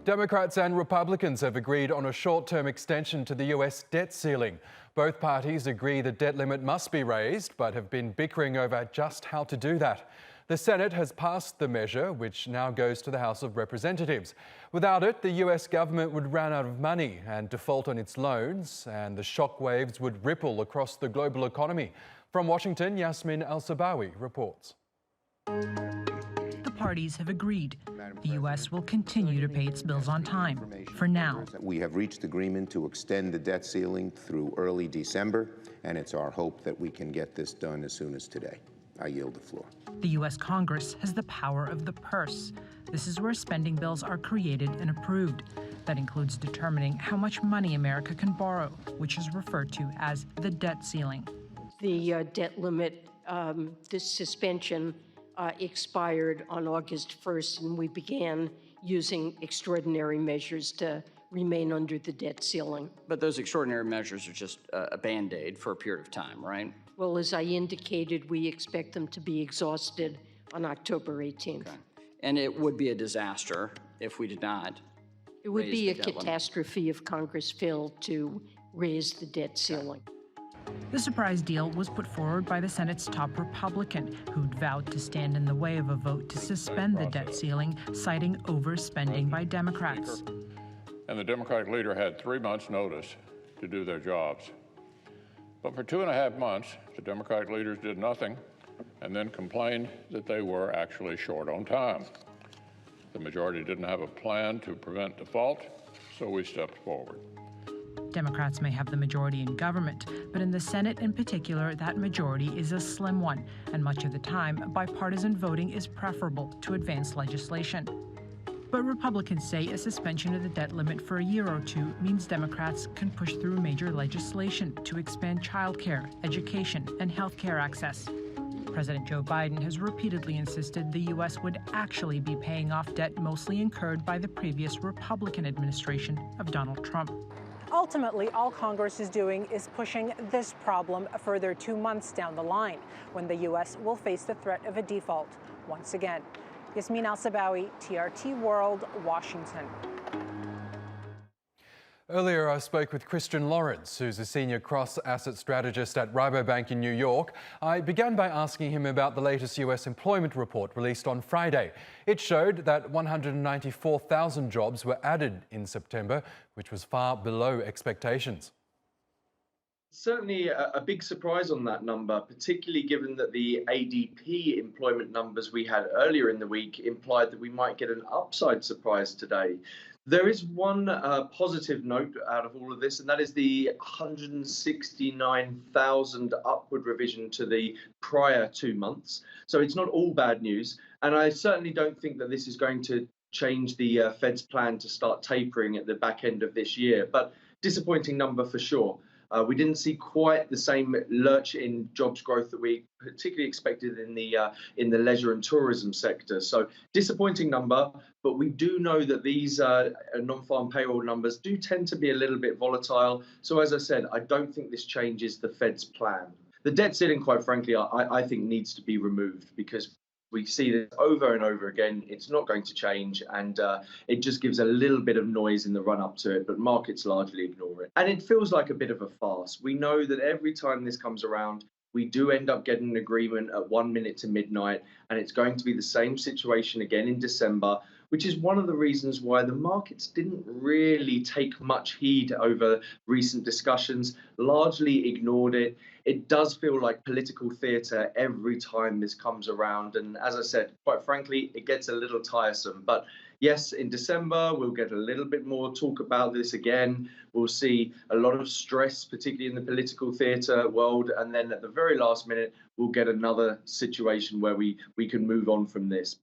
Democrats and Republicans have agreed on a short-term extension to the US debt ceiling. Both parties agree the debt limit must be raised, but have been bickering over just how to do that. The Senate has passed the measure, which now goes to the House of Representatives. Without it, the US government would run out of money and default on its loans, and the shockwaves would ripple across the global economy. From Washington, Yasmine El-Sabawi reports. The parties have agreed. The U.S. will continue to pay its bills on time, for now. We have reached agreement to extend the debt ceiling through early December, and it's our hope that we can get this done as soon as today. I yield the floor. The U.S. Congress has the power of the purse. This is where spending bills are created and approved. That includes determining how much money America can borrow, which is referred to as the debt ceiling. The debt limit, this suspension expired on August 1st, and we began using extraordinary measures to remain under the debt ceiling. But those extraordinary measures are just a Band-Aid for a period of time, right? Well, as I indicated, we expect them to be exhausted on October 18th. Okay. And it would be a disaster if we did not. It would be a catastrophe if Congress failed to raise the debt ceiling. The surprise deal was put forward by the Senate's top Republican, who'd vowed to stand in the way of a vote to suspend the debt ceiling, citing overspending by Democrats. And the Democratic leader had 3 months' notice to do their jobs. But for 2.5 months, the Democratic leaders did nothing and then complained that they were actually short on time. The majority didn't have a plan to prevent default, so we stepped forward. Democrats may have the majority in government, but in the Senate in particular, that majority is a slim one, and much of the time, bipartisan voting is preferable to advance legislation. But Republicans say a suspension of the debt limit for a year or two means Democrats can push through major legislation to expand childcare, education, and health care access. President Joe Biden has repeatedly insisted the U.S. would actually be paying off debt mostly incurred by the previous Republican administration of Donald Trump. Ultimately, all Congress is doing is pushing this problem further 2 months down the line, when the U.S. will face the threat of a default once again. Yasmine El-Sabawi, TRT World, Washington. Earlier, I spoke with Christian Lawrence, who's a senior cross-asset strategist at Rabobank in New York. I began by asking him about the latest US employment report released on Friday. It showed that 194,000 jobs were added in September, which was far below expectations. Certainly a big surprise on that number, particularly given that the ADP employment numbers we had earlier in the week implied that we might get an upside surprise today. There is one positive note out of all of this, and that is the 169,000 upward revision to the prior 2 months. So it's not all bad news. And I certainly don't think that this is going to change the Fed's plan to start tapering at the back end of this year. But disappointing number for sure. We didn't see quite the same lurch in jobs growth that we particularly expected in the leisure and tourism sector. So disappointing number, but we do know that these non-farm payroll numbers do tend to be a little bit volatile. So as I said, I don't think this changes the Fed's plan. The debt ceiling, quite frankly, I think needs to be removed because we see this over and over again. It's not going to change, and it just gives a little bit of noise in the run-up to it, but markets largely ignore it. And it feels like a bit of a farce. We know that every time this comes around, we do end up getting an agreement at 1 minute to midnight, and it's going to be the same situation again in December, which is one of the reasons why the markets didn't really take much heed over recent discussions, largely ignored it. It does feel like political theatre every time this comes around. And as I said, quite frankly, it gets a little tiresome. But yes, in December, we'll get a little bit more talk about this again. We'll see a lot of stress, particularly in the political theatre world. And then at the very last minute, we'll get another situation where we can move on from this.